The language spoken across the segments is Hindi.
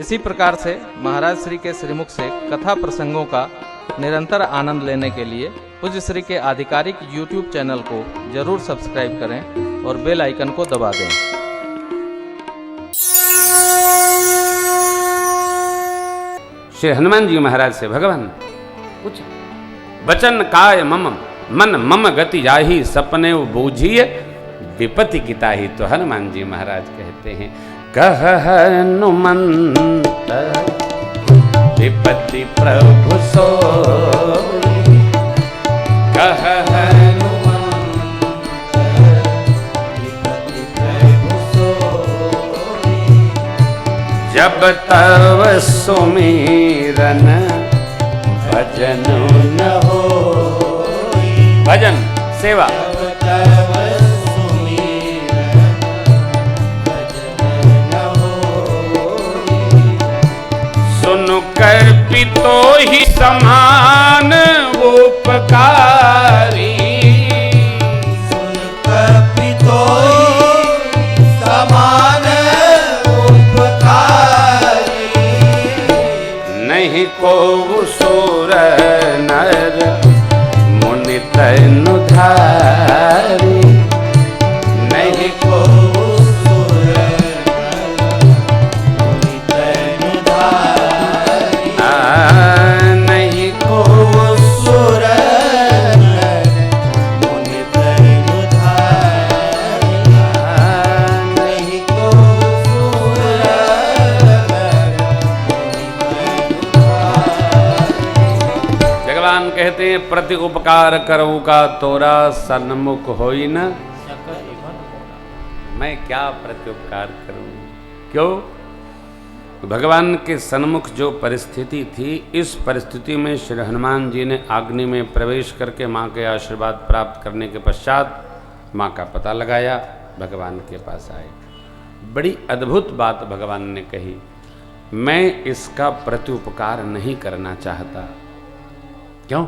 इसी प्रकार से महाराज श्री के श्रीमुख से कथा प्रसंगों का निरंतर आनंद लेने के लिए पूज्य श्री के आधिकारिक YouTube चैनल को जरूर सब्सक्राइब करें और बेल आइकन को दबा दें। श्री हनुमान जी महाराज से भगवान कुछ वचन काय मम मन मम गति जाही सपने बूझिए विपत्ति किताही। तो हनुमान जी महाराज कहते हैं कह हनुमंत विपत्ति प्रभु सोई, कह हनुमंत विपत्ति प्रभु सोई, जब तव सुमिरन भजन न होई। भजन सेवा कल्पितो ही समान उपकारी, सुन कल्पितो ही समान उपकारी, नहीं को सुर नर मुनि तनु धारी, नहीं को कहते हैं प्रति उपकार करूं का तोरा सन्मुख होई न। मैं क्या प्रति उपकार करूं? क्यों? भगवान के सन्मुख जो परिस्थिति थी, इस परिस्थिति में श्री हनुमान जी ने अग्नि में प्रवेश करके माँ के आशीर्वाद प्राप्त करने के पश्चात माँ का पता लगाया, भगवान के पास आए। बड़ी अद्भुत बात भगवान ने कही, मैं इसका प्रति उपकार नहीं करना चाहता। क्यों?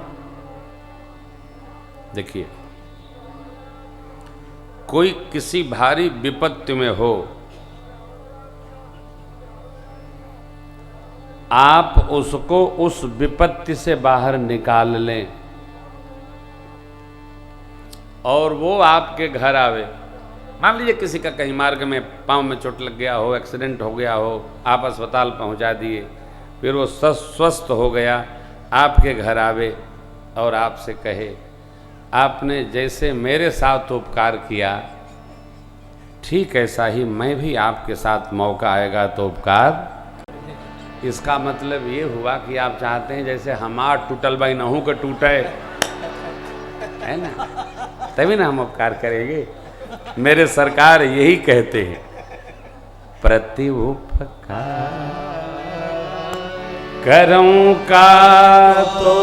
देखिए, कोई किसी भारी विपत्ति में हो, आप उसको उस विपत्ति से बाहर निकाल लें और वो आपके घर आवे। मान लीजिए किसी का कहीं मार्ग में पांव में चोट लग गया हो, एक्सीडेंट हो गया हो, आप अस्पताल पहुंचा दिए, फिर वो स्वस्थ हो गया, आपके घर आवे और आपसे कहे आपने जैसे मेरे साथ उपकार किया, ठीक ऐसा ही मैं भी आपके साथ मौका आएगा तो उपकार। इसका मतलब ये हुआ कि आप चाहते हैं जैसे हमार टूटल बाई नहू का टूटे, है ना, तभी ना हम उपकार करेंगे। मेरे सरकार यही कहते हैं, प्रति उपकार करूं का तो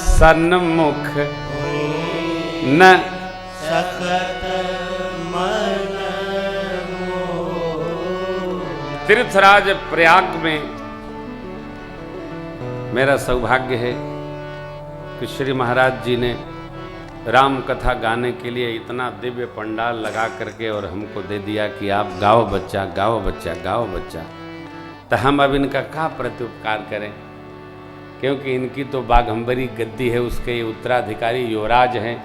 सन्मुख न सकत मन तीर्थराज प्रयाग में मेरा सौभाग्य है कि श्री महाराज जी ने राम कथा गाने के लिए इतना दिव्य पंडाल लगा करके और हमको दे दिया कि आप गाओ बच्चा, गाओ बच्चा, गाओ बच्चा। तो हम अब इनका क्या प्रत्युपकार करें, क्योंकि इनकी तो बाघंबरी गद्दी है, उसके ये उत्तराधिकारी युवराज हैं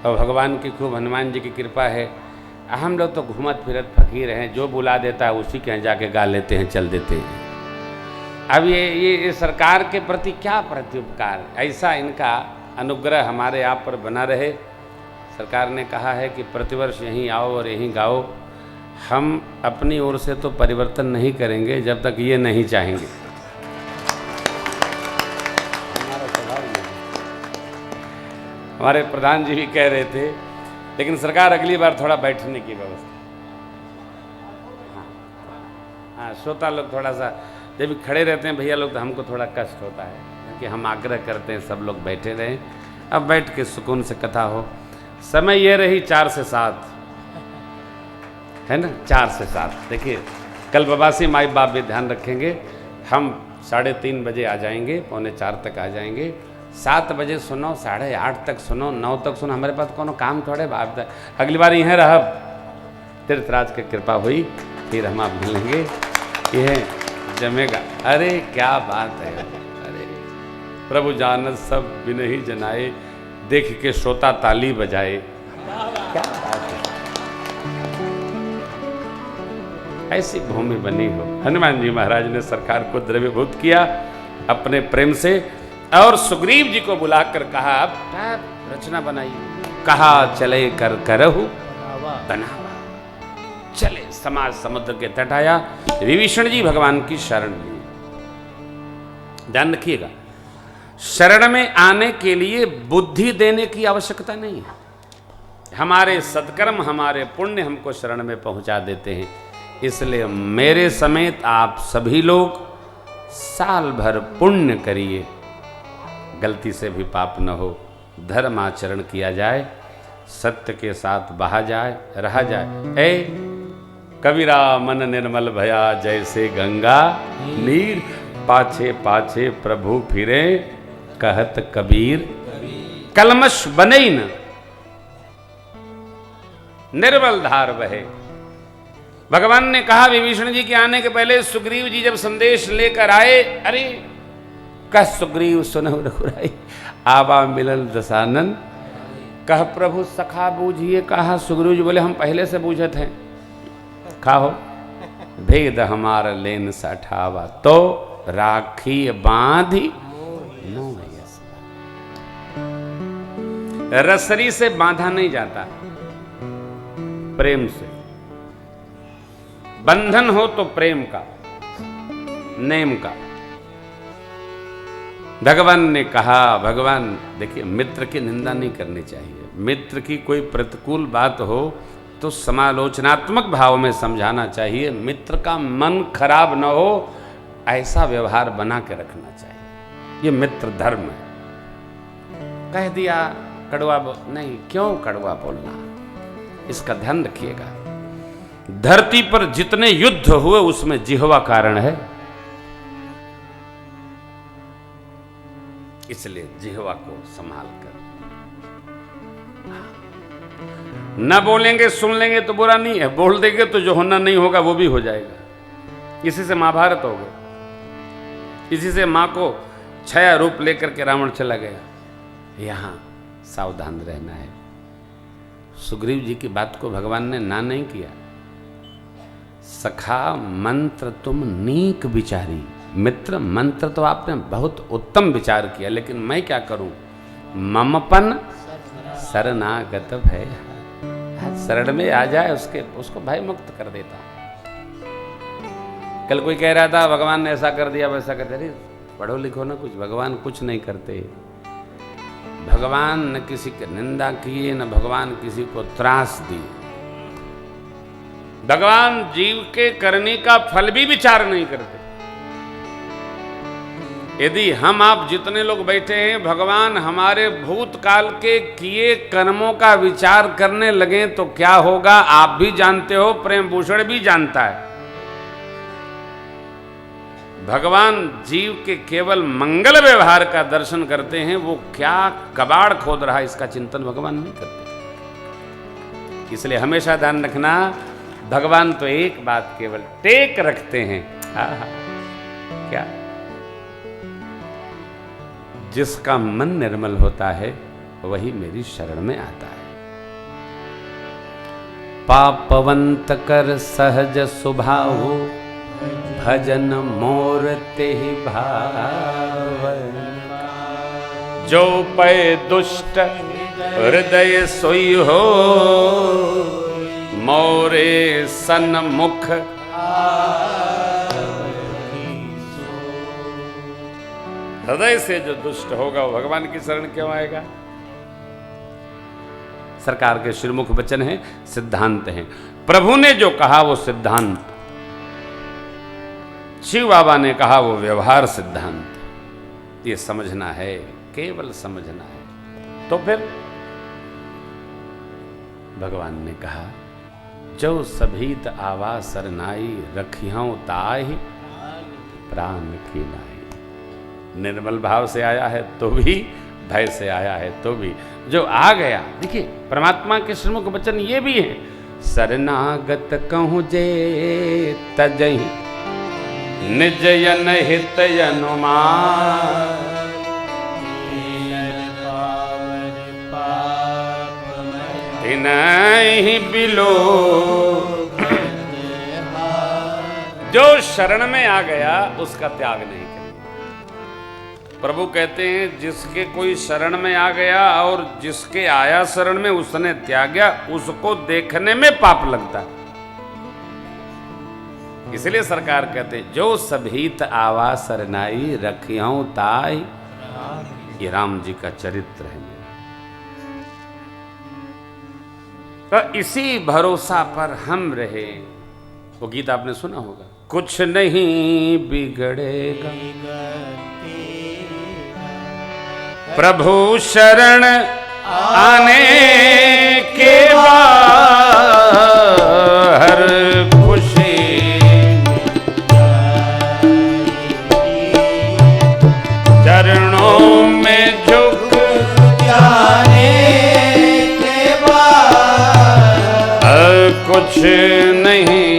और भगवान की खूब हनुमान जी की कृपा है। हम लोग तो घूमत फिरत फकीर हैं, जो बुला देता है उसी के यहाँ जाके गा लेते हैं, चल देते हैं। अब ये सरकार के प्रति क्या प्रत्युपकार, ऐसा इनका अनुग्रह हमारे आप पर बना रहे। सरकार ने कहा है कि प्रतिवर्ष यहीं आओ और यहीं गाओ। हम अपनी ओर से तो परिवर्तन नहीं करेंगे जब तक ये नहीं चाहेंगे। हमारे प्रधान जी भी कह रहे थे, लेकिन सरकार अगली बार थोड़ा बैठने की व्यवस्था। हाँ, श्रोता लोग थोड़ा सा जब भी खड़े रहते हैं भैया लोग, तो हमको थोड़ा कष्ट होता है, क्योंकि हम आग्रह करते हैं सब लोग बैठे रहें, अब बैठ के सुकून से कथा हो। समय ये रही 4 से 7, है ना, 4 से 7। देखिए कल बबासी माई बाप भी ध्यान रखेंगे, हम 3:30 बजे आ जाएंगे, 3:45 तक आ जाएंगे। 7 बजे सुनो, 8:30 तक सुनो, 9 तक सुनो, हमारे पास कोनो काम थोड़े बाप। अगली बार यहाँ रह, तीर्थराज की कृपा हुई फिर हम आप मिलेंगे, यह जमेगा। अरे क्या बात है, अरे प्रभु जानत सब बिनहि जनाए, देख के श्रोता ताली बजाए। क्या बात है, ऐसी भूमि बनी हो। हनुमान जी महाराज ने सरकार को द्रव्यभूत किया अपने प्रेम से, और सुग्रीव जी को बुलाकर कहा अब रचना बनाइए। कहा चले कर करहु बनावा, चले समाज समुद्र के तट आया। विभीषण जी भगवान की शरण ली। ध्यान रखिएगा, शरण में आने के लिए बुद्धि देने की आवश्यकता नहीं है। हमारे सत्कर्म, हमारे पुण्य हमको शरण में पहुंचा देते हैं। इसलिए मेरे समेत आप सभी लोग साल भर पुण्य करिए, गलती से भी पाप न हो, धर्म आचरण किया जाए, सत्य के साथ बहा जाए, रहा जाए। ए कबीरा मन निर्मल भया, जैसे गंगा नीर, पाछे पाछे प्रभु फिरे, कहत कबीर कलमश बने न, निर्मल धार बहे। भगवान ने कहा विभीषण जी के आने के पहले सुग्रीव जी जब संदेश लेकर आए, अरे कह सुग्रीव सुनहु रघुराई, आवा मिलल दसानन, कह प्रभु सखा बूझिए। कहा सुग्रीव जी बोले हम पहले से बूझत हैं, खाओ भेद हमारा लेन सठावा, तो राखी बांधी नो। रसरी से बांधा नहीं जाता, प्रेम से। बंधन हो तो प्रेम का, नेम का। भगवान ने कहा, भगवान देखिए मित्र की निंदा नहीं करनी चाहिए। मित्र की कोई प्रतिकूल बात हो तो समालोचनात्मक भाव में समझाना चाहिए। मित्र का मन खराब न हो ऐसा व्यवहार बना के रखना चाहिए। ये मित्र धर्म है। कह दिया कड़वा नहीं, क्यों कड़वा बोलना, इसका ध्यान रखिएगा। धरती पर जितने युद्ध हुए उसमें जिह्वा कारण है, इसलिए जिह्वा को संभाल कर न बोलेंगे, सुन लेंगे तो बुरा नहीं है, बोल देंगे तो जो होना नहीं होगा वो भी हो जाएगा। इसी से महाभारत हो गया, इसी से मां को छाया रूप लेकर के रावण चला गया। यहां सावधान रहना है। सुग्रीव जी की बात को भगवान ने ना नहीं किया। सखा मंत्र तुम नीक विचारी, मित्र मंत्र तो आपने बहुत उत्तम विचार किया, लेकिन मैं क्या करूं, ममपन शरणागत भय। शरण में आ जाए उसको भय मुक्त कर देता हूं। कल कोई कह रहा था भगवान ने ऐसा कर दिया वैसा कर दिया। पढ़ो लिखो ना कुछ, भगवान कुछ नहीं करते। भगवान न किसी की निंदा किए, न भगवान किसी को त्रास दिए। भगवान जीव के करने का फल भी विचार नहीं करते। यदि हम आप जितने लोग बैठे हैं भगवान हमारे भूतकाल के किए कर्मों का विचार करने लगे तो क्या होगा आप भी जानते हो, प्रेम भूषण भी जानता है। भगवान जीव के केवल मंगल व्यवहार का दर्शन करते हैं, वो क्या कबाड़ खोद रहा है इसका चिंतन भगवान नहीं करते। इसलिए हमेशा ध्यान रखना, भगवान तो एक बात केवल टेक रखते हैं। क्या? जिसका मन निर्मल होता है वही मेरी शरण में आता है। पापवंत कर सहज स्वभाव, भजन मोर तेहि भावन। जो पै दुष्ट हृदय सोई हो, मोरे सन्मुख हृदय से जो दुष्ट होगा वो भगवान की शरण क्यों आएगा। सरकार के श्रीमुख वचन है, सिद्धांत है। प्रभु ने जो कहा वो सिद्धांत, शिव बाबा ने कहा वो व्यवहार सिद्धांत। ये समझना है, केवल समझना है। तो फिर भगवान ने कहा जो सभीत आवा सरनाई, रखियों ताहि प्राण की नाई। निर्मल भाव से आया है तो भी, भय से आया है तो भी, जो आ गया। देखिए परमात्मा के श्रीमुख वचन ये भी है, शरणागत कहूँ जे तजहि निज यन हित अनुमान। तिनहि बिलो जो शरण में आ गया उसका त्याग नहीं करेगा। प्रभु कहते हैं जिसके कोई शरण में आ गया और जिसके आया शरण में उसने त्यागा, उसको देखने में पाप लगता है। इसलिए सरकार कहते हैं जो सभीत आवा सरनाई रखियाऊं ताई। ये राम जी का चरित्र है। तो इसी भरोसा पर हम रहे। वो गीत आपने सुना होगा, कुछ नहीं बिगड़ेगा प्रभु शरण आने के बाद, हर खुशी चरणों में झुक जाने के बाद, कुछ नहीं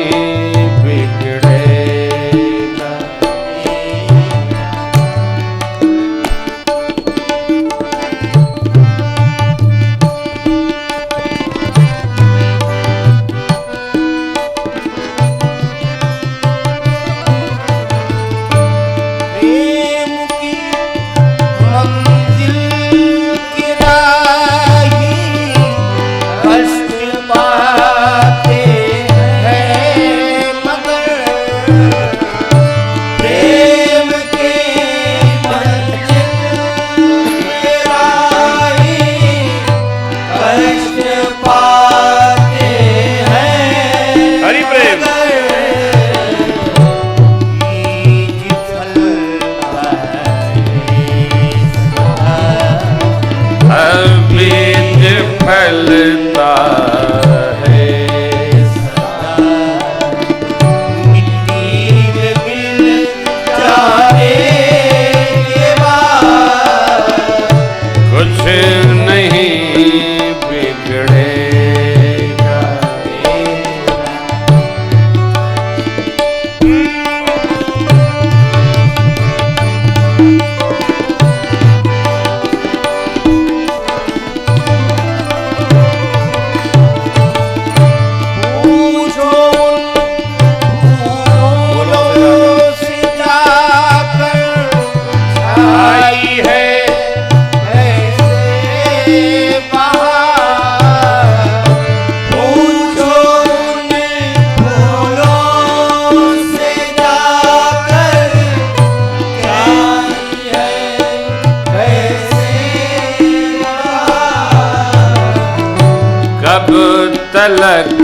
तलक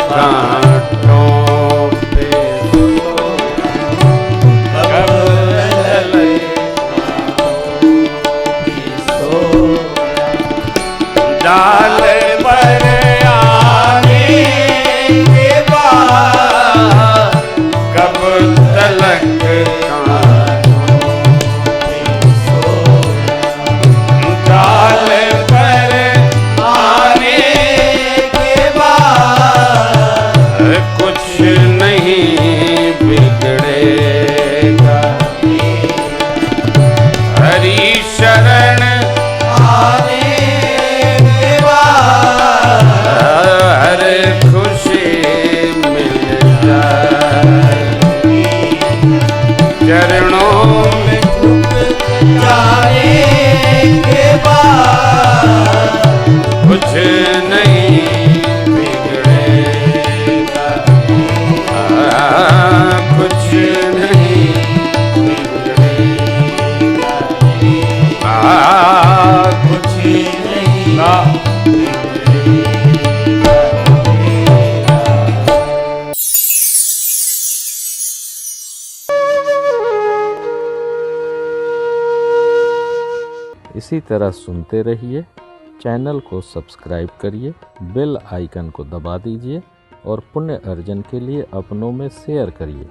कांटों पे कब डाल पर आने के बाद, कब तलक डाल पर आने कुछ नहीं बिगड़ेगा। हरि शरण आने के बाद, हर खुशी मिल जाएगी। चरणों में झुक जाने के बाद, कुछ नहीं कुछ नहीं कुछ इसी तरह सुनते रहिए। चैनल को सब्सक्राइब करिए, बेल आइकन को दबा दीजिए और पुण्य अर्जन के लिए अपनों में शेयर करिए।